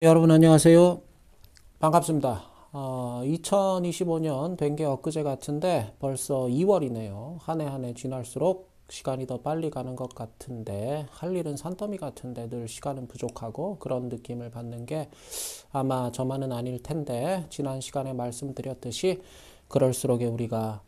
여러분 안녕하세요. 반갑습니다. 2025년 된 게 엊그제 같은데 벌써 2월이네요. 한 해 한 해 지날수록 시간이 더 빨리 가는 것 같은데 할 일은 산더미 같은데 늘 시간은 부족하고 그런 느낌을 받는 게 아마 저만은 아닐 텐데 지난 시간에 말씀드렸듯이 그럴수록 우리가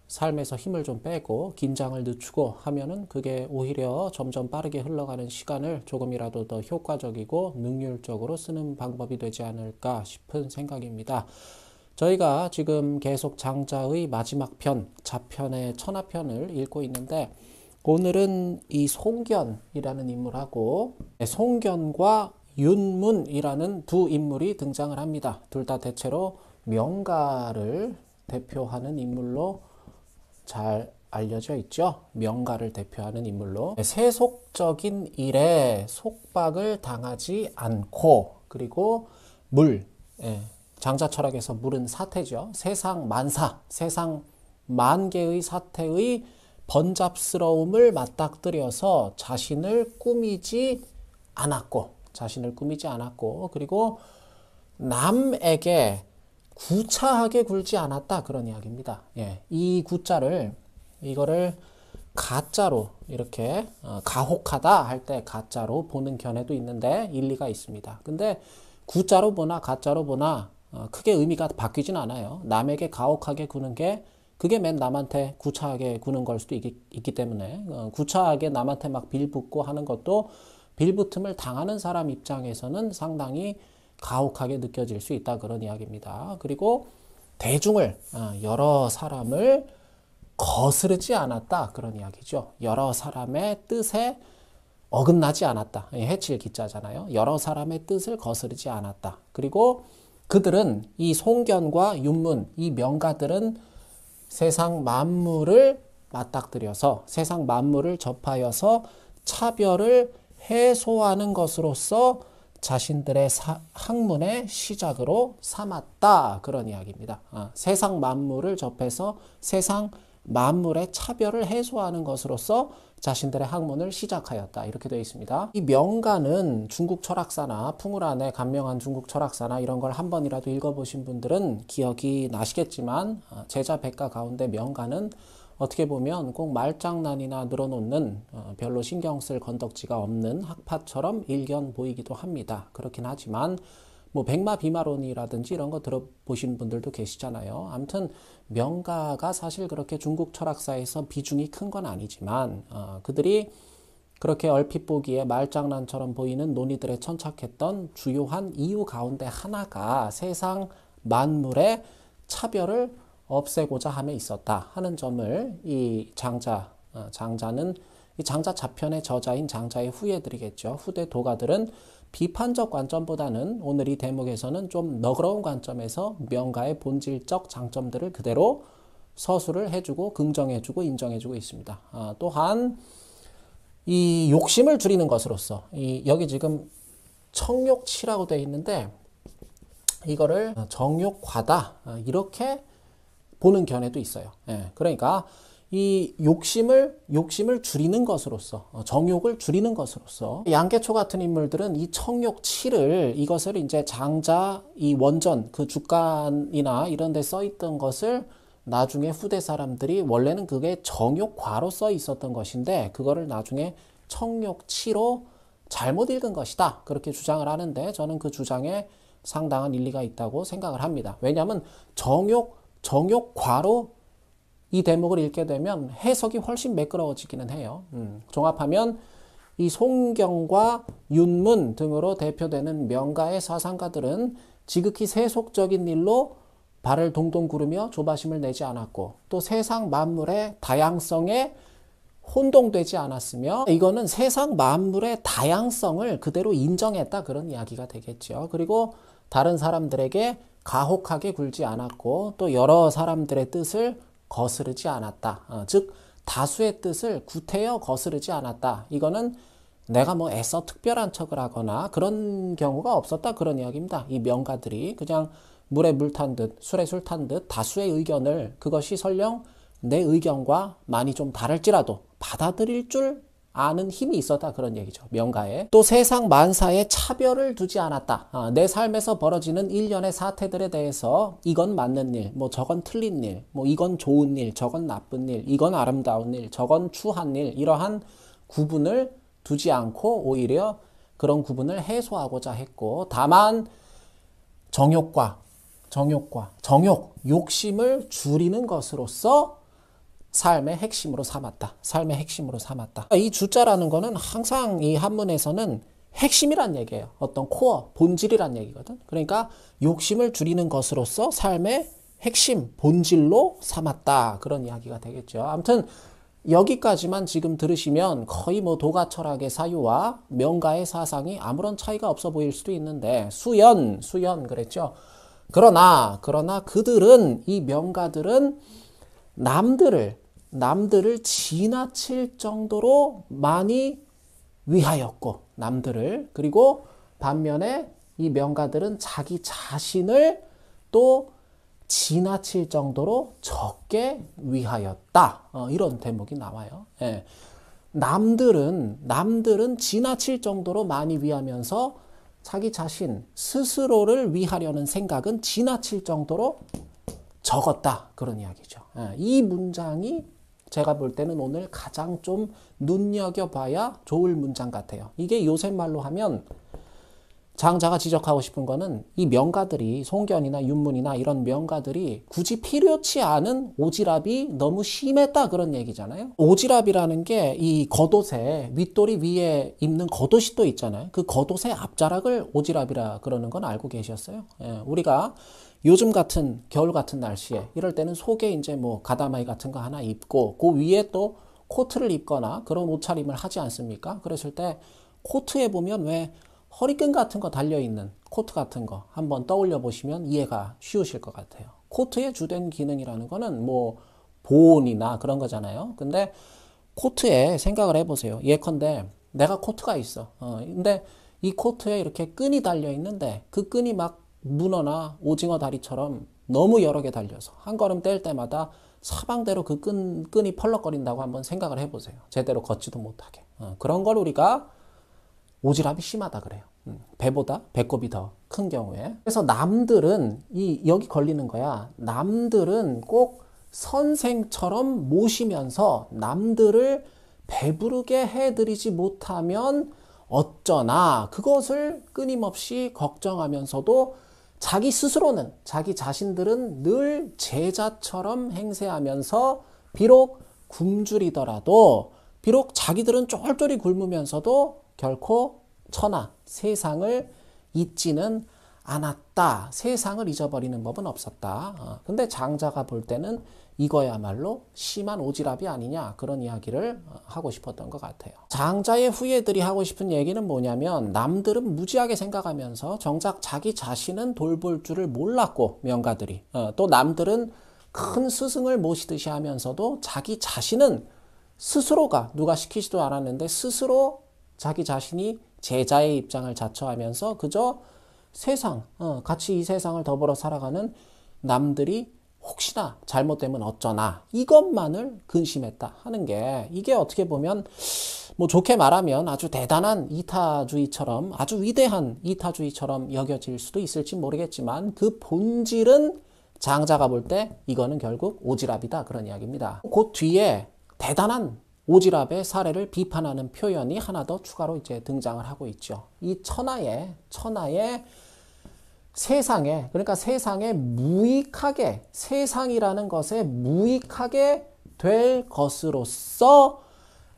삶에서 힘을 좀 빼고 긴장을 늦추고 하면은 그게 오히려 점점 빠르게 흘러가는 시간을 조금이라도 더 효과적이고 능률적으로 쓰는 방법이 되지 않을까 싶은 생각입니다. 저희가 지금 계속 장자의 마지막 편, 자편의 천하편을 읽고 있는데 오늘은 이 송견이라는 인물하고 송견과 윤문이라는 두 인물이 등장을 합니다. 둘 다 대체로 명가를 대표하는 인물로 잘 알려져 있죠. 명가를 대표하는 인물로 세속적인 일에 속박을 당하지 않고 그리고 물, 장자 철학에서 물은 사태죠. 세상 만사, 세상 만개의 사태의 번잡스러움을 맞닥뜨려서 자신을 꾸미지 않았고 그리고 남에게 구차하게 굴지 않았다 그런 이야기입니다. 이 구자를 이거를 가짜로 이렇게 가혹하다 할 때 가짜로 보는 견해도 있는데 일리가 있습니다. 근데 구자로 보나 가짜로 보나 크게 의미가 바뀌진 않아요. 남에게 가혹하게 구는 게 그게 맨 남한테 구차하게 구는 걸 수도 있기 때문에 구차하게 남한테 막 빌붙고 하는 것도 빌붙음을 당하는 사람 입장에서는 상당히 가혹하게 느껴질 수 있다 그런 이야기입니다. 그리고 대중을 여러 사람을 거스르지 않았다 그런 이야기죠. 여러 사람의 뜻에 어긋나지 않았다. 해칠 기자잖아요. 여러 사람의 뜻을 거스르지 않았다. 그리고 그들은 이 송견과 윤문 이 명가들은 세상 만물을 맞닥뜨려서 세상 만물을 접하여서 차별을 해소하는 것으로서 자신들의 학문의 시작으로 삼았다 그런 이야기입니다. 세상 만물을 접해서 세상 만물의 차별을 해소하는 것으로서 자신들의 학문을 시작하였다 이렇게 되어 있습니다. 이 명가는 중국 철학사나 풍울안의 간명한 중국 철학사나 이런 걸 한 번이라도 읽어보신 분들은 기억이 나시겠지만 제자 백가 가운데 명가는 어떻게 보면 꼭 말장난이나 늘어놓는 별로 신경 쓸 건덕지가 없는 학파처럼 일견 보이기도 합니다. 그렇긴 하지만 뭐 백마비마론이라든지 이런 거 들어보신 분들도 계시잖아요. 아무튼 명가가 사실 그렇게 중국 철학사에서 비중이 큰 건 아니지만 그들이 그렇게 얼핏 보기에 말장난처럼 보이는 논의들에 천착했던 주요한 이유 가운데 하나가 세상 만물의 차별을 없애고자 함에 있었다 하는 점을 이 장자는 이 장자 자편의 저자인 장자의 후예들이겠죠. 후대 도가들은 비판적 관점보다는 오늘 이 대목에서는 좀 너그러운 관점에서 명가의 본질적 장점들을 그대로 서술을 해주고 긍정해주고 인정해주고 있습니다. 또한 이 욕심을 줄이는 것으로서 여기 지금 청욕치라고 되어 있는데 이거를 정욕과다 이렇게 보는 견해도 있어요. 그러니까 이 욕심을 줄이는 것으로서 정욕을 줄이는 것으로서 양계초 같은 인물들은 이 청욕치를 이것을 이제 장자 이 원전 그 주간이나 이런 데 써 있던 것을 나중에 후대 사람들이 원래는 그게 정욕과로 써 있었던 것인데 그거를 나중에 청욕치로 잘못 읽은 것이다 그렇게 주장을 하는데 저는 그 주장에 상당한 일리가 있다고 생각을 합니다. 왜냐하면 정욕과로 이 대목을 읽게 되면 해석이 훨씬 매끄러워지기는 해요. 종합하면 이 송경과 윤문 등으로 대표되는 명가의 사상가들은 지극히 세속적인 일로 발을 동동 구르며 조바심을 내지 않았고 또 세상 만물의 다양성에 혼동되지 않았으며 이거는 세상 만물의 다양성을 그대로 인정했다 그런 이야기가 되겠죠. 그리고 다른 사람들에게 가혹하게 굴지 않았고 또 여러 사람들의 뜻을 거스르지 않았다. 즉 다수의 뜻을 구태여 거스르지 않았다. 이거는 내가 뭐 애써 특별한 척을 하거나 그런 경우가 없었다 그런 이야기입니다. 이 명가들이 그냥 물에 물 탄 듯 술에 술 탄 듯 다수의 의견을 그것이 설령 내 의견과 많이 좀 다를지라도 받아들일 줄 아는 힘이 있었다 그런 얘기죠. 명가에. 또 세상 만사에 차별을 두지 않았다. 내 삶에서 벌어지는 일련의 사태들에 대해서 이건 맞는 일, 뭐 저건 틀린 일, 뭐 이건 좋은 일, 저건 나쁜 일, 이건 아름다운 일, 저건 추한 일, 이러한 구분을 두지 않고 오히려 그런 구분을 해소하고자 했고, 다만 정욕, 욕심을 줄이는 것으로서 삶의 핵심으로 삼았다. 삶의 핵심으로 삼았다. 이 주자라는 거는 항상 이 한문에서는 핵심이란 얘기예요. 어떤 코어, 본질이란 얘기거든. 그러니까 욕심을 줄이는 것으로서 삶의 핵심, 본질로 삼았다. 그런 이야기가 되겠죠. 아무튼 여기까지만 지금 들으시면 거의 뭐 도가철학의 사유와 명가의 사상이 아무런 차이가 없어 보일 수도 있는데 수연 그랬죠. 그러나 그들은, 이 명가들은 남들을 지나칠 정도로 많이 위하였고, 그리고 반면에 이 명가들은 자기 자신을 또 지나칠 정도로 적게 위하였다. 이런 대목이 나와요. 예. 남들은 지나칠 정도로 많이 위하면서 자기 자신 스스로를 위하려는 생각은 지나칠 정도로 적었다. 그런 이야기죠. 예. 이 문장이 제가 볼 때는 오늘 가장 좀 눈여겨봐야 좋을 문장 같아요. 이게 요새 말로 하면 장자가 지적하고 싶은 거는 이 명가들이, 송견이나 윤문이나 이런 명가들이 굳이 필요치 않은 오지랖이 너무 심했다 그런 얘기잖아요. 오지랖이라는 게 이 겉옷에, 윗도리 위에 입는 겉옷이 또 있잖아요. 그 겉옷의 앞자락을 오지랖이라 그러는 건 알고 계셨어요? 예, 우리가 요즘 같은 겨울 같은 날씨에 이럴 때는 속에 이제 뭐 가다마이 같은 거 하나 입고 그 위에 또 코트를 입거나 그런 옷차림을 하지 않습니까? 그랬을 때 코트에 보면 왜 허리끈 같은 거 달려있는 코트 같은 거 한번 떠올려 보시면 이해가 쉬우실 것 같아요. 코트의 주된 기능이라는 거는 뭐 보온이나 그런 거잖아요. 근데 코트에 생각을 해보세요. 예컨대 내가 코트가 있어. 근데 이 코트에 이렇게 끈이 달려 있는데 그 끈이 막 문어나 오징어 다리처럼 너무 여러 개 달려서 한 걸음 뗄 때마다 사방대로 그 끈이 펄럭거린다고 한번 생각을 해보세요. 제대로 걷지도 못하게. 그런 걸 우리가 오지랖이 심하다 그래요. 배보다 배꼽이 더 큰 경우에. 그래서 남들은 여기 걸리는 거야. 남들은 꼭 선생처럼 모시면서 남들을 배부르게 해드리지 못하면 어쩌나 그것을 끊임없이 걱정하면서도 자기 스스로는, 자기 자신들은 늘 제자처럼 행세하면서 비록 굶주리더라도, 비록 자기들은 쫄쫄이 굶으면서도 결코 천하, 세상을 잊지는 않았다. 세상을 잊어버리는 법은 없었다. 근데 장자가 볼 때는 이거야말로 심한 오지랖이 아니냐, 그런 이야기를 하고 싶었던 것 같아요. 장자의 후예들이 하고 싶은 얘기는 뭐냐면, 남들은 무지하게 생각하면서 정작 자기 자신은 돌볼 줄을 몰랐고, 명가들이 또 남들은 큰 스승을 모시듯이 하면서도 자기 자신은 스스로가, 누가 시키지도 않았는데 스스로 자기 자신이 제자의 입장을 자처하면서 그저 세상, 같이 이 세상을 더불어 살아가는 남들이 혹시나 잘못되면 어쩌나, 이것만을 근심했다 하는 게, 이게 어떻게 보면 뭐 좋게 말하면 아주 대단한 이타주의처럼, 아주 위대한 이타주의처럼 여겨질 수도 있을지 모르겠지만, 그 본질은 장자가 볼 때 이거는 결국 오지랖이다, 그런 이야기입니다. 그 뒤에 대단한 오지랖의 사례를 비판하는 표현이 하나 더 추가로 이제 등장을 하고 있죠. 이 천하의 세상에, 그러니까 세상에 무익하게, 세상이라는 것에 무익하게 될 것으로서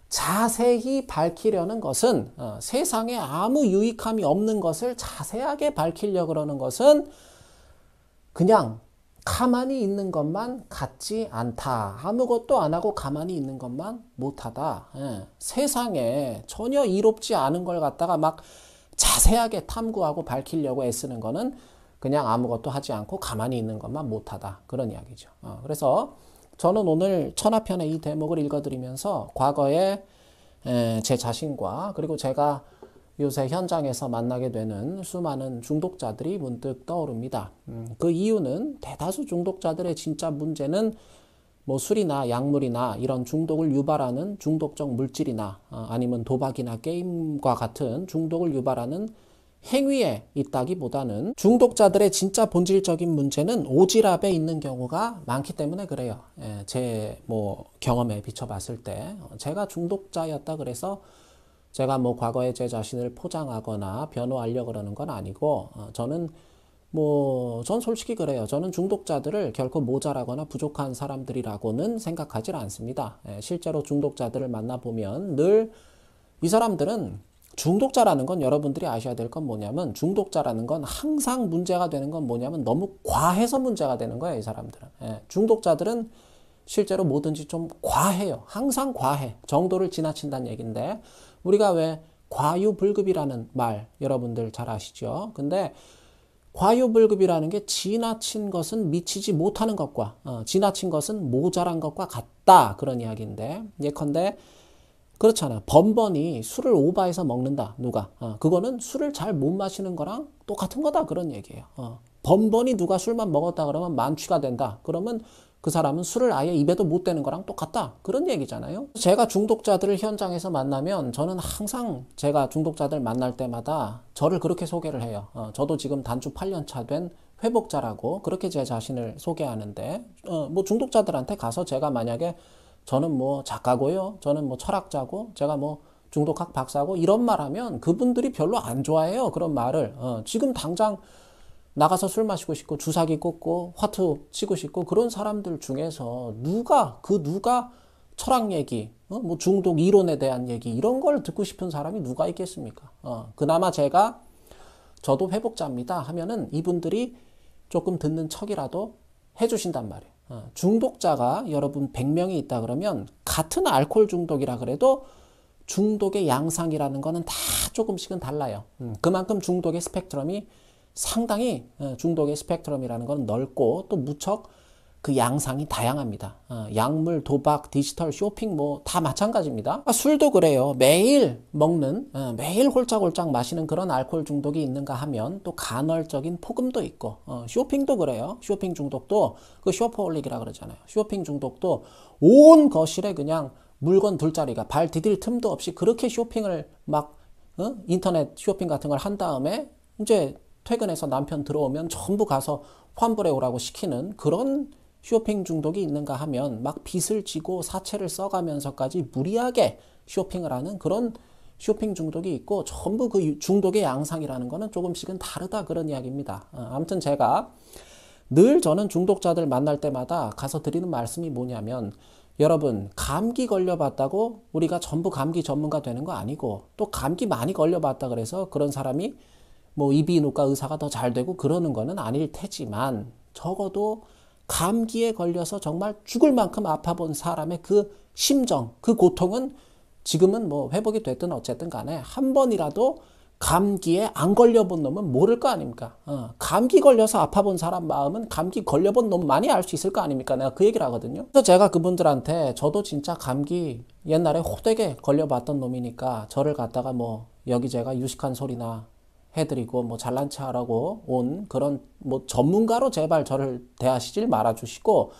자세히 밝히려는 것은, 세상에 아무 유익함이 없는 것을 자세하게 밝히려고 그러는 것은 그냥 가만히 있는 것만 같지 않다. 아무것도 안 하고 가만히 있는 것만 못하다. 세상에 전혀 이롭지 않은 걸 갖다가 막 자세하게 탐구하고 밝히려고 애쓰는 거는 그냥 아무것도 하지 않고 가만히 있는 것만 못하다. 그런 이야기죠. 그래서 저는 오늘 천하편의 이 대목을 읽어드리면서 과거에 제 자신과, 그리고 제가 요새 현장에서 만나게 되는 수많은 중독자들이 문득 떠오릅니다. 그 이유는 대다수 중독자들의 진짜 문제는 뭐 술이나 약물이나 이런 중독을 유발하는 중독적 물질이나 아니면 도박이나 게임과 같은 중독을 유발하는 행위에 있다기보다는 중독자들의 진짜 본질적인 문제는 오지랖에 있는 경우가 많기 때문에 그래요. 예, 제 뭐 경험에 비춰봤을 때 제가 중독자였다 그래서 제가 뭐 과거에 제 자신을 포장하거나 변호하려고 그러는 건 아니고 저는 전 솔직히 그래요. 저는 중독자들을 결코 모자라거나 부족한 사람들이라고는 생각하지 않습니다. 예, 실제로 중독자들을 만나보면 늘 이 사람들은 중독자라는 건 여러분들이 아셔야 될 건 뭐냐면 중독자라는 건 항상 문제가 되는 건 뭐냐면 너무 과해서 문제가 되는 거예요. 이 사람들은. 예, 중독자들은 실제로 뭐든지 좀 과해요. 항상 과해. 정도를 지나친다는 얘기인데 우리가 왜 과유불급이라는 말 여러분들 잘 아시죠? 근데 과유불급이라는 게 지나친 것은 미치지 못하는 것과 지나친 것은 모자란 것과 같다 그런 이야기인데 예컨대 그렇잖아. 번번이 술을 오바해서 먹는다. 누가? 그거는 술을 잘 못 마시는 거랑 똑같은 거다. 그런 얘기예요. 번번이 누가 술만 먹었다 그러면 만취가 된다. 그러면 그 사람은 술을 아예 입에도 못 대는 거랑 똑같다. 그런 얘기잖아요. 제가 중독자들을 현장에서 만나면 저는 항상 제가 중독자들 만날 때마다 저를 그렇게 소개를 해요. 저도 지금 단주 8년 차 된 회복자라고 그렇게 제 자신을 소개하는데 뭐 중독자들한테 가서 제가 만약에 저는 뭐 작가고요. 저는 뭐 철학자고 제가 뭐 중독학 박사고 이런 말 하면 그분들이 별로 안 좋아해요. 그런 말을. 지금 당장 나가서 술 마시고 싶고 주사기 꽂고 화투 치고 싶고 그런 사람들 중에서 누가 철학 얘기, 뭐 중독 이론에 대한 얘기 이런 걸 듣고 싶은 사람이 누가 있겠습니까? 그나마 저도 회복자입니다 하면은 이분들이 조금 듣는 척이라도 해주신단 말이에요. 중독자가 여러분 100명이 있다 그러면 같은 알코올 중독이라 그래도 중독의 양상이라는 거는 다 조금씩은 달라요. 그만큼 중독의 스펙트럼이 상당히 중독의 스펙트럼이라는 건 넓고 또 무척 그 양상이 다양합니다. 약물, 도박, 디지털, 쇼핑 뭐 다 마찬가지입니다. 술도 그래요. 매일 먹는, 매일 홀짝홀짝 마시는 그런 알코올 중독이 있는가 하면 또 간헐적인 폭음도 있고 쇼핑도 그래요. 쇼핑 중독도 그 쇼퍼홀릭이라 그러잖아요. 쇼핑 중독도 온 거실에 그냥 물건 둘자리가 발 디딜 틈도 없이 그렇게 쇼핑을 막 인터넷 쇼핑 같은 걸 한 다음에 이제 퇴근해서 남편 들어오면 전부 가서 환불해 오라고 시키는 그런 쇼핑 중독이 있는가 하면 막 빚을 지고 사채를 써가면서까지 무리하게 쇼핑을 하는 그런 쇼핑 중독이 있고 전부 그 중독의 양상이라는 거는 조금씩은 다르다 그런 이야기입니다. 아무튼 제가 늘 저는 중독자들 만날 때마다 가서 드리는 말씀이 뭐냐면 여러분 감기 걸려봤다고 우리가 전부 감기 전문가 되는 거 아니고 또 감기 많이 걸려봤다 그래서 그런 사람이 뭐 이비인후과 의사가 더 잘 되고 그러는 거는 아닐 테지만 적어도 감기에 걸려서 정말 죽을 만큼 아파본 사람의 그 심정, 그 고통은 지금은 뭐 회복이 됐든 어쨌든 간에 한 번이라도 감기에 안 걸려본 놈은 모를 거 아닙니까? 감기 걸려서 아파본 사람 마음은 감기 걸려본 놈 많이 알 수 있을 거 아닙니까? 내가 그 얘기를 하거든요. 그래서 제가 그분들한테 저도 진짜 감기 옛날에 호되게 걸려봤던 놈이니까 저를 갖다가 뭐 여기 제가 유식한 소리나 해드리고 뭐 잘난 체 하라고 온 그런 뭐 전문가로 제발 저를 대하시질 말아주시고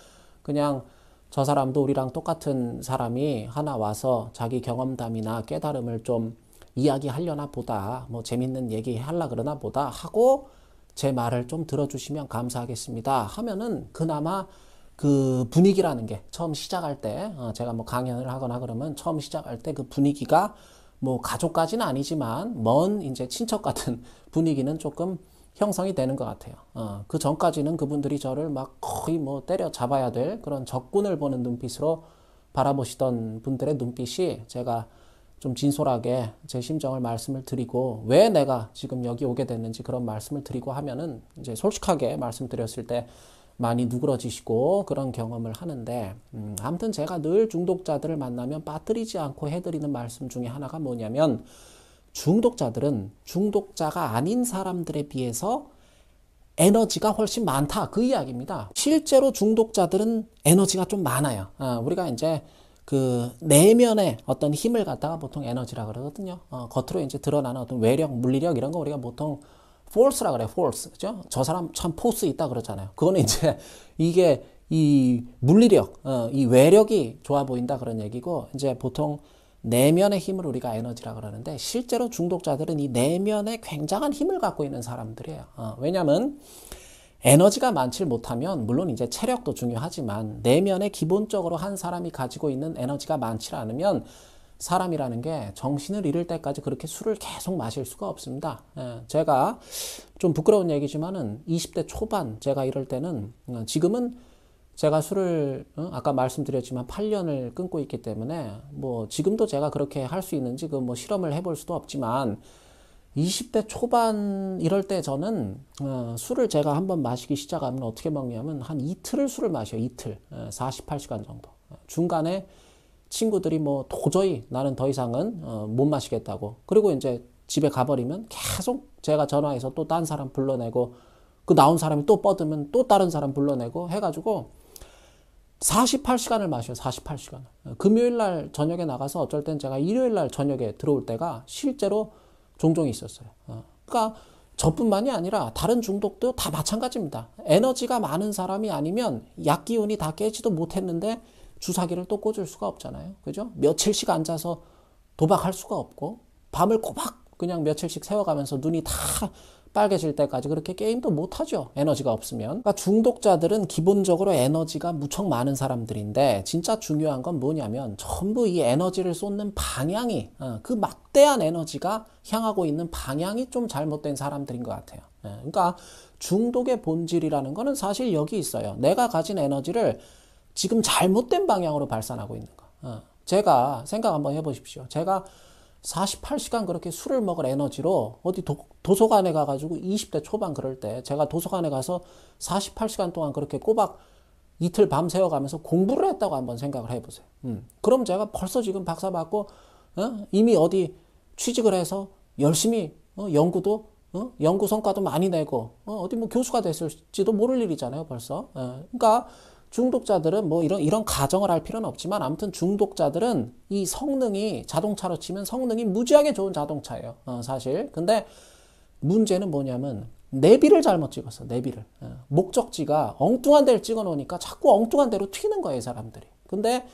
그냥 저 사람도 우리랑 똑같은 사람이 하나 와서 자기 경험담이나 깨달음을 좀 이야기하려나 보다 뭐 재밌는 얘기 하려 그러나 보다 하고 제 말을 좀 들어주시면 감사하겠습니다 하면은 그나마 그 분위기라는 게 처음 시작할 때 제가 뭐 강연을 하거나 그러면 처음 시작할 때 그 분위기가 뭐 가족까지는 아니지만 먼 이제 친척 같은 분위기는 조금 형성이 되는 것 같아요. 그 전까지는 그분들이 저를 막 거의 뭐 때려 잡아야 될 그런 적군을 보는 눈빛으로 바라보시던 분들의 눈빛이 제가 좀 진솔하게 제 심정을 말씀을 드리고 왜 내가 지금 여기 오게 됐는지 그런 말씀을 드리고 하면은 이제 솔직하게 말씀드렸을 때 많이 누그러지시고 그런 경험을 하는데 아무튼 제가 늘 중독자들을 만나면 빠뜨리지 않고 해드리는 말씀 중에 하나가 뭐냐면 중독자들은 중독자가 아닌 사람들에 비해서 에너지가 훨씬 많다 그 이야기입니다. 실제로 중독자들은 에너지가 좀 많아요. 우리가 이제 그 내면의 어떤 힘을 갖다가 보통 에너지라 그러거든요. 겉으로 이제 드러나는 어떤 외력, 물리력 이런 거 우리가 보통 force라 그래요. force. 그죠? 저 사람 참 포스 있다 그러잖아요. 그거는 이제 이게 이 물리력, 이 외력이 좋아 보인다 그런 얘기고, 이제 보통 내면의 힘을 우리가 에너지라 그러는데, 실제로 중독자들은 이 내면에 굉장한 힘을 갖고 있는 사람들이에요. 왜냐면 에너지가 많지 못하면, 물론 이제 체력도 중요하지만, 내면에 기본적으로 한 사람이 가지고 있는 에너지가 많지 않으면, 사람이라는 게 정신을 잃을 때까지 그렇게 술을 계속 마실 수가 없습니다. 제가 좀 부끄러운 얘기지만은 20대 초반 제가 이럴 때는, 지금은 제가 술을 아까 말씀드렸지만 8년을 끊고 있기 때문에 뭐 지금도 제가 그렇게 할 수 있는지 그 뭐 실험을 해볼 수도 없지만, 20대 초반 이럴 때 저는 술을 제가 한번 마시기 시작하면 어떻게 먹냐면 한 이틀을 술을 마셔요. 이틀. 48시간 정도. 중간에 친구들이 뭐 도저히 나는 더 이상은 못 마시겠다고, 그리고 이제 집에 가버리면 계속 제가 전화해서 또 딴 사람 불러내고, 그 나온 사람이 또 뻗으면 또 다른 사람 불러내고 해가지고 48시간을 마셔요. 48시간. 금요일 날 저녁에 나가서 어쩔 땐 제가 일요일 날 저녁에 들어올 때가 실제로 종종 있었어요. 그러니까 저뿐만이 아니라 다른 중독도 다 마찬가지입니다. 에너지가 많은 사람이 아니면 약 기운이 다 깨지도 못했는데 주사기를 또 꽂을 수가 없잖아요. 그죠? 며칠씩 앉아서 도박할 수가 없고, 밤을 꼬박 그냥 며칠씩 세워가면서 눈이 다 빨개질 때까지 그렇게 게임도 못하죠. 에너지가 없으면. 그러니까 중독자들은 기본적으로 에너지가 무척 많은 사람들인데, 진짜 중요한 건 뭐냐면 전부 이 에너지를 쏟는 방향이, 그 막대한 에너지가 향하고 있는 방향이 좀 잘못된 사람들인 것 같아요. 그러니까 중독의 본질이라는 거는 사실 여기 있어요. 내가 가진 에너지를 지금 잘못된 방향으로 발산하고 있는 거. 제가 생각 한번 해보십시오. 제가 48시간 그렇게 술을 먹을 에너지로 어디 도서관에 가가지고 20대 초반 그럴 때 제가 도서관에 가서 48시간 동안 그렇게 꼬박 이틀 밤 새워가면서 공부를 했다고 한번 생각을 해보세요. 그럼 제가 벌써 지금 박사 받고 이미 어디 취직을 해서 열심히 연구도 연구 성과도 많이 내고 어디 뭐 교수가 됐을지도 모를 일이잖아요, 벌써. 그러니까 중독자들은 뭐 이런 가정을 할 필요는 없지만, 아무튼 중독자들은 이 성능이, 자동차로 치면 성능이 무지하게 좋은 자동차예요, 사실. 근데 문제는 뭐냐면 내비를 잘못 찍었어. 내비를. 목적지가 엉뚱한 데를 찍어 놓으니까 자꾸 엉뚱한 데로 튀는 거예요, 사람들이. 근데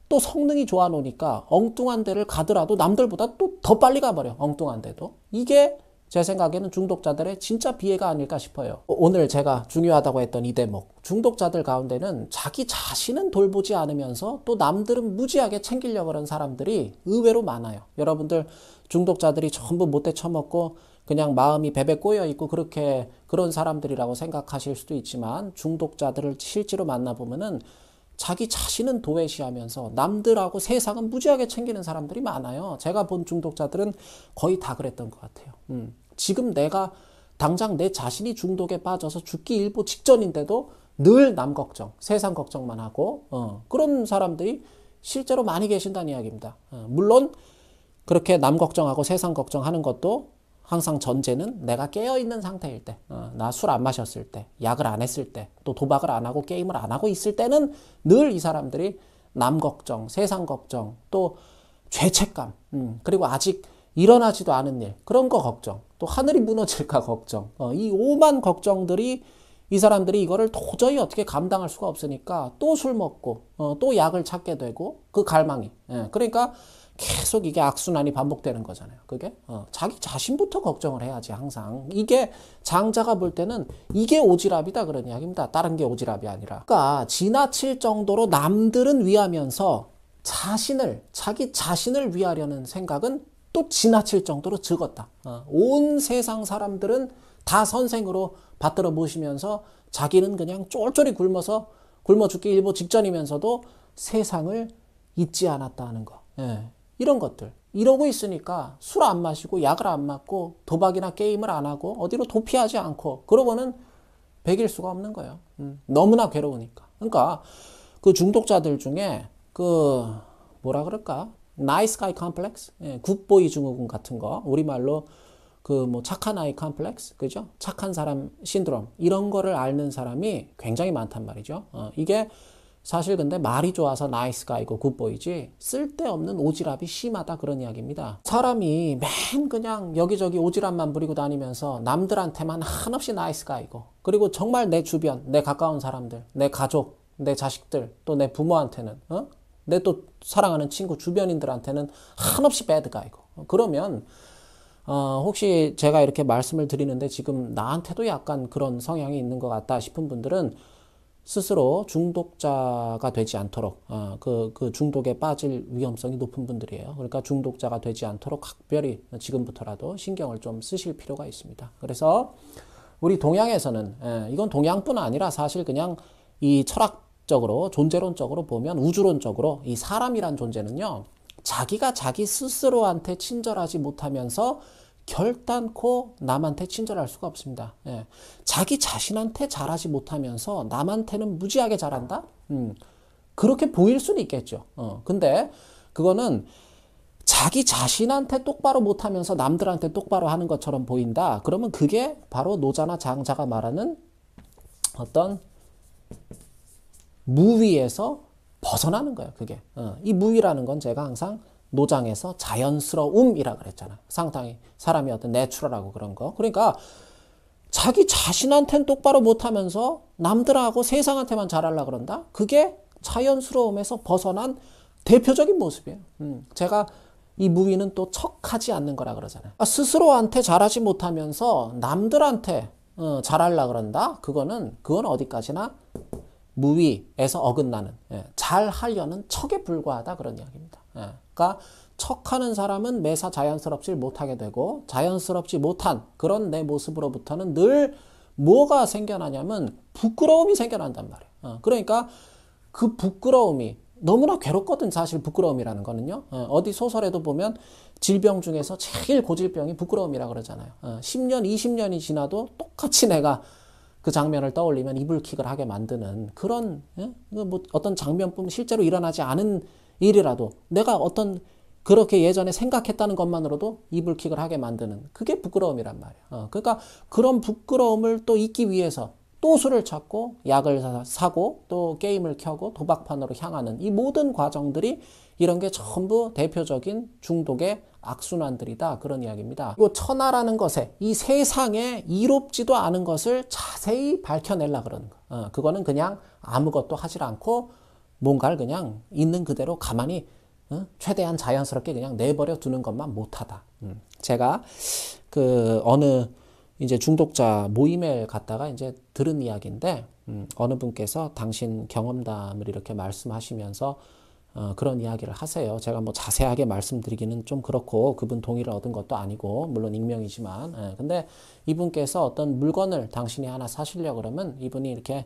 또 성능이 좋아 놓으니까 엉뚱한 데를 가더라도 남들보다 또 더 빨리 가버려, 엉뚱한 데도. 이게 제 생각에는 중독자들의 진짜 비애가 아닐까 싶어요. 오늘 제가 중요하다고 했던 이 대목, 중독자들 가운데는 자기 자신은 돌보지 않으면서 또 남들은 무지하게 챙기려고 하는 사람들이 의외로 많아요. 여러분들 중독자들이 전부 못돼 처먹고 그냥 마음이 베베 꼬여 있고 그렇게 그런 사람들이라고 생각하실 수도 있지만, 중독자들을 실제로 만나보면은 자기 자신은 도외시하면서 남들하고 세상은 무지하게 챙기는 사람들이 많아요. 제가 본 중독자들은 거의 다 그랬던 것 같아요. 지금 내가 당장 내 자신이 중독에 빠져서 죽기 일보 직전인데도 늘 남 걱정, 세상 걱정만 하고 그런 사람들이 실제로 많이 계신다는 이야기입니다. 물론 그렇게 남 걱정하고 세상 걱정하는 것도 항상 전제는 내가 깨어있는 상태일 때, 나 술 안 마셨을 때, 약을 안 했을 때, 또 도박을 안 하고 게임을 안 하고 있을 때는 늘 이 사람들이 남 걱정, 세상 걱정, 또 죄책감, 그리고 아직 일어나지도 않은 일, 그런 거 걱정, 또 하늘이 무너질까 걱정, 이 오만 걱정들이 이 사람들이 이거를 도저히 어떻게 감당할 수가 없으니까 또 술 먹고 또 약을 찾게 되고, 그 갈망이. 그러니까 계속 이게 악순환이 반복되는 거잖아요. 그게 자기 자신부터 걱정을 해야지. 항상 이게 장자가 볼 때는 이게 오지랖이다 그런 이야기입니다. 다른 게 오지랖이 아니라. 그러니까 지나칠 정도로 남들은 위하면서 자기 자신을 위하려는 생각은 또 지나칠 정도로 적었다. 온 세상 사람들은 다 선생으로 받들어 모시면서 자기는 그냥 쫄쫄이 굶어 죽기 일보 직전이면서도 세상을 잊지 않았다 하는 거. 이런 것들. 이러고 있으니까 술 안 마시고 약을 안 맞고 도박이나 게임을 안 하고 어디로 도피하지 않고 그러고는 배길 수가 없는 거예요. 너무나 괴로우니까. 그러니까 그 중독자들 중에 그 뭐라 그럴까? 나이스 가이 컴플렉스? 굿보이 증후군 같은 거. 우리말로 그 뭐 착한 아이 컴플렉스, 그죠? 착한 사람 신드롬, 이런 거를 앓는 사람이 굉장히 많단 말이죠. 이게 사실 근데 말이 좋아서 나이스 가이고 굿보이지 쓸데없는 오지랖이 심하다 그런 이야기입니다. 사람이 맨 그냥 여기저기 오지랖만 부리고 다니면서 남들한테만 한없이 나이스 가이고, 그리고 정말 내 주변, 내 가까운 사람들, 내 가족, 내 자식들, 또 내 부모한테는, 내 또 사랑하는 친구, 주변인들한테는 한없이 배드가이고. 그러면, 혹시 제가 이렇게 말씀을 드리는데 지금 나한테도 약간 그런 성향이 있는 것 같다 싶은 분들은 스스로 중독자가 되지 않도록, 그 중독에 빠질 위험성이 높은 분들이에요. 그러니까 중독자가 되지 않도록 각별히 지금부터라도 신경을 좀 쓰실 필요가 있습니다. 그래서 우리 동양에서는, 이건 동양뿐 아니라 사실 그냥 이 철학적으로, 존재론적으로 보면 우주론적으로 이 사람이란 존재는요, 자기가 자기 스스로한테 친절하지 못하면서 결단코 남한테 친절할 수가 없습니다. 예. 자기 자신한테 잘하지 못하면서 남한테는 무지하게 잘한다? 그렇게 보일 수는 있겠죠. 근데 그거는 자기 자신한테 똑바로 못하면서 남들한테 똑바로 하는 것처럼 보인다. 그러면 그게 바로 노자나 장자가 말하는 어떤 무위에서 벗어나는 거예요. 그게. 이 무위라는 건 제가 항상 노장에서 자연스러움이라 그랬잖아. 상당히 사람이 어떤 내추럴하고 그런 거. 그러니까 자기 자신한테는 똑바로 못하면서 남들하고 세상한테만 잘하려고 그런다? 그게 자연스러움에서 벗어난 대표적인 모습이에요. 제가 이 무위는 또 척하지 않는 거라 그러잖아요. 스스로한테 잘하지 못하면서 남들한테 잘하려고 그런다? 그건 어디까지나 무위에서 어긋나는, 잘 하려는 척에 불과하다 그런 이야기입니다. 그러니까 척하는 사람은 매사 자연스럽지 못하게 되고 자연스럽지 못한 그런 내 모습으로부터는 늘 뭐가 생겨나냐면 부끄러움이 생겨난단 말이에요. 그러니까 그 부끄러움이 너무나 괴롭거든. 사실 부끄러움이라는 거는요. 어디 소설에도 보면 질병 중에서 제일 고질병이 부끄러움이라 그러잖아요. 10년, 20년이 지나도 똑같이 내가 그 장면을 떠올리면 이불킥을 하게 만드는 그런, 뭐 어떤 장면뿐 실제로 일어나지 않은 일이라도 내가 어떤 그렇게 예전에 생각했다는 것만으로도 이불킥을 하게 만드는 그게 부끄러움이란 말이에요. 그러니까 그런 부끄러움을 또 잊기 위해서 또 술을 찾고 약을 사고 또 게임을 켜고 도박판으로 향하는 이 모든 과정들이 이런 게 전부 대표적인 중독의 악순환들이다. 그런 이야기입니다. 그리고 천하라는 것에 이 세상에 이롭지도 않은 것을 자세히 밝혀내려 그러는 거. 그거는 그냥 아무것도 하질 않고 뭔가를 그냥 있는 그대로 가만히 최대한 자연스럽게 그냥 내버려 두는 것만 못하다. 제가 그 어느 이제 중독자 모임에 갔다가 이제 들은 이야기인데 어느 분께서 당신 경험담을 이렇게 말씀하시면서 그런 이야기를 하세요. 제가 뭐 자세하게 말씀드리기는 좀 그렇고 그분 동의를 얻은 것도 아니고 물론 익명이지만 근데 이분께서 어떤 물건을 당신이 하나 사시려고 그러면 이분이 이렇게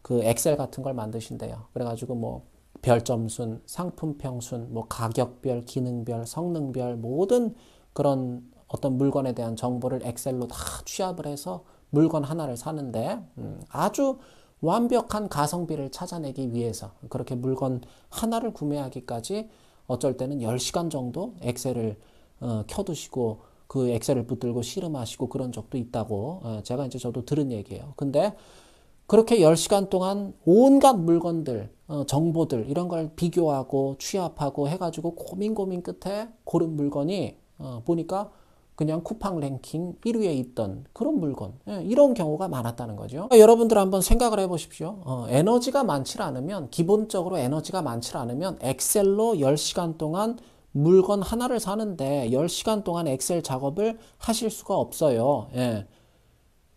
그 엑셀 같은 걸 만드신대요. 그래가지고 뭐 별점순, 상품평순, 뭐 가격별, 기능별, 성능별 모든 그런 어떤 물건에 대한 정보를 엑셀로 다 취합을 해서 물건 하나를 사는데 아주 완벽한 가성비를 찾아내기 위해서 그렇게 물건 하나를 구매하기까지 어쩔 때는 10시간 정도 엑셀을 켜두시고 그 엑셀을 붙들고 씨름하시고 그런 적도 있다고 제가 이제 저도 들은 얘기예요. 근데 그렇게 10시간 동안 온갖 물건들, 정보들 이런 걸 비교하고 취합하고 해가지고 고민 끝에 고른 물건이 보니까 그냥 쿠팡 랭킹 1위에 있던 그런 물건, 이런 경우가 많았다는 거죠. 여러분들 한번 생각을 해보십시오. 에너지가 많지 않으면, 기본적으로 에너지가 많지 않으면 엑셀로 10시간 동안 물건 하나를 사는데 10시간 동안 엑셀 작업을 하실 수가 없어요.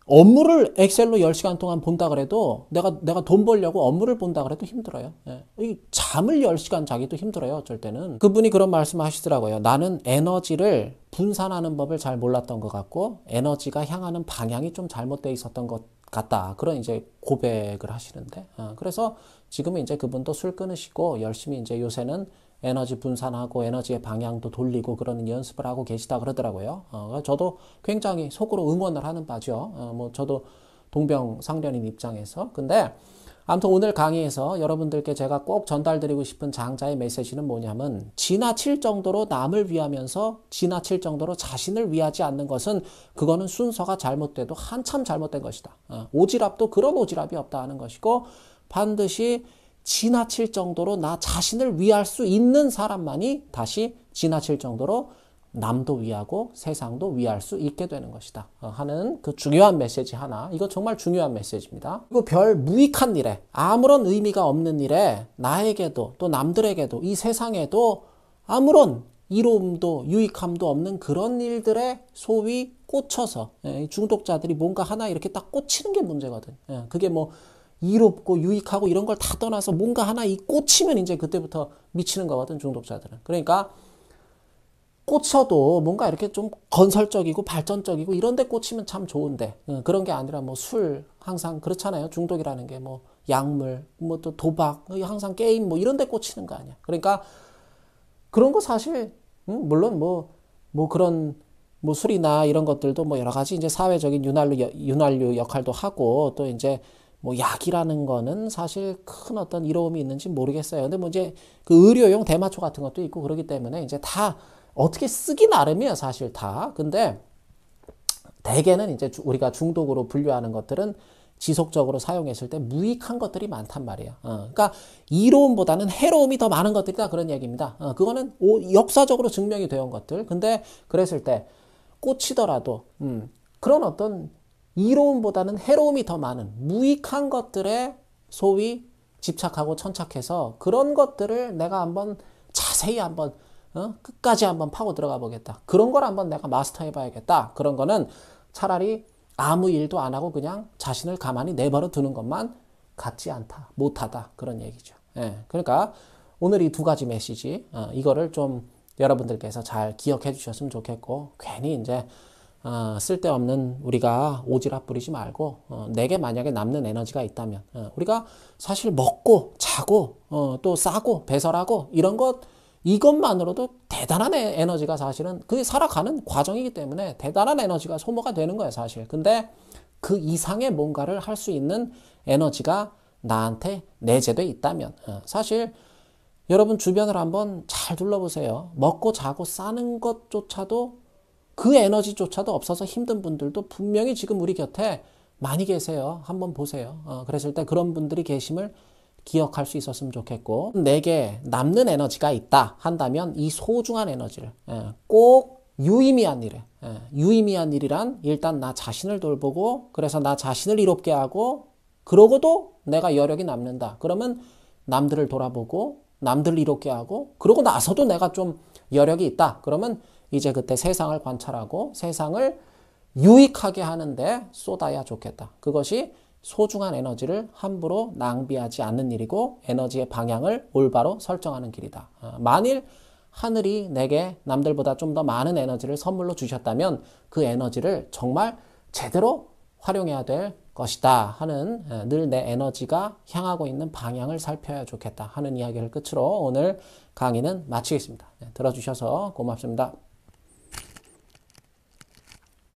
업무를 엑셀로 10시간 동안 본다 그래도 내가 돈 벌려고 업무를 본다 그래도 힘들어요. 이 잠을 10시간 자기도 힘들어요. 어쩔 때는. 그분이 그런 말씀 하시더라고요. 나는 에너지를 분산하는 법을 잘 몰랐던 것 같고 에너지가 향하는 방향이 좀 잘못되어 있었던 것 같다. 그런 이제 고백을 하시는데 그래서 지금은 이제 그분도 술 끊으시고 열심히 이제 요새는 에너지 분산하고 에너지의 방향도 돌리고 그러는 연습을 하고 계시다 그러더라고요. 저도 굉장히 속으로 응원을 하는 바죠. 뭐 저도 동병상련인 입장에서. 근데 아무튼 오늘 강의에서 여러분들께 제가 꼭 전달드리고 싶은 장자의 메시지는 뭐냐면 지나칠 정도로 남을 위하면서 지나칠 정도로 자신을 위하지 않는 것은 그거는 순서가 잘못돼도 한참 잘못된 것이다. 오지랖도 그런 오지랖이 없다 하는 것이고 반드시 지나칠 정도로 나 자신을 위할 수 있는 사람만이 다시 지나칠 정도로 남도 위하고 세상도 위할 수 있게 되는 것이다 하는 그 중요한 메시지 하나. 이거 정말 중요한 메시지입니다. 그리고 별 무익한 일에, 아무런 의미가 없는 일에 나에게도 또 남들에게도 이 세상에도 아무런 이로움도 유익함도 없는 그런 일들에 소위 꽂혀서 중독자들이 뭔가 하나 이렇게 딱 꽂히는 게 문제거든. 그게 뭐 이롭고 유익하고 이런 걸 다 떠나서 뭔가 하나 이 꽂히면 이제 그때부터 미치는 거거든, 중독자들은. 그러니까 꽂혀도 뭔가 이렇게 좀 건설적이고 발전적이고 이런 데 꽂히면 참 좋은데 그런 게 아니라 뭐 술 항상 그렇잖아요. 중독이라는 게 뭐 약물 뭐 또 도박 항상 게임 뭐 이런 데 꽂히는 거 아니야. 그러니까 그런 거 사실 물론 뭐 그런 뭐 술이나 이런 것들도 뭐 여러 가지 이제 사회적인 윤활유 역할도 하고 또 이제 뭐 약이라는 거는 사실 큰 어떤 이로움이 있는지 모르겠어요. 근데 뭐 이제 그 의료용 대마초 같은 것도 있고 그러기 때문에 이제 다 어떻게 쓰기 나름이에요, 사실 다. 근데 대개는 이제 우리가 중독으로 분류하는 것들은 지속적으로 사용했을 때 무익한 것들이 많단 말이에요. 그러니까 이로움보다는 해로움이 더 많은 것들이다 그런 얘기입니다. 그거는 역사적으로 증명이 되어 온 것들. 근데 그랬을 때 꽂히더라도 그런 어떤 이로움보다는 해로움이 더 많은 무익한 것들에 소위 집착하고 천착해서 그런 것들을 내가 한번 자세히 한번 끝까지 한번 파고 들어가 보겠다. 그런 걸 한번 내가 마스터해 봐야겠다. 그런 거는 차라리 아무 일도 안 하고 그냥 자신을 가만히 내버려 두는 것만 같지 않다. 못하다. 그런 얘기죠. 그러니까 오늘 이 두 가지 메시지 이거를 좀 여러분들께서 잘 기억해 주셨으면 좋겠고 괜히 이제 쓸데없는 우리가 오지랖 부리지 말고 내게 만약에 남는 에너지가 있다면 우리가 사실 먹고 자고 또 싸고 배설하고 이런 것 이것만으로도 대단한 에너지가 사실은 그게 살아가는 과정이기 때문에 대단한 에너지가 소모가 되는 거예요, 사실. 근데 그 이상의 뭔가를 할 수 있는 에너지가 나한테 내재돼 있다면 사실 여러분 주변을 한번 잘 둘러보세요. 먹고 자고 싸는 것조차도 그 에너지조차도 없어서 힘든 분들도 분명히 지금 우리 곁에 많이 계세요. 한번 보세요. 그랬을 때 그런 분들이 계심을 기억할 수 있었으면 좋겠고 내게 남는 에너지가 있다 한다면 이 소중한 에너지를 꼭 유의미한 일에 유의미한 일이란 일단 나 자신을 돌보고 그래서 나 자신을 이롭게 하고 그러고도 내가 여력이 남는다. 그러면 남들을 돌아보고 남들을 이롭게 하고 그러고 나서도 내가 좀 여력이 있다. 그러면 이제 그때 세상을 관찰하고 세상을 유익하게 하는데 쏟아야 좋겠다. 그것이 소중한 에너지를 함부로 낭비하지 않는 일이고 에너지의 방향을 올바로 설정하는 길이다. 만일 하늘이 내게 남들보다 좀 더 많은 에너지를 선물로 주셨다면 그 에너지를 정말 제대로 활용해야 될 것이다 하는 늘 내 에너지가 향하고 있는 방향을 살펴야 좋겠다 하는 이야기를 끝으로 오늘 강의는 마치겠습니다. 들어주셔서 고맙습니다.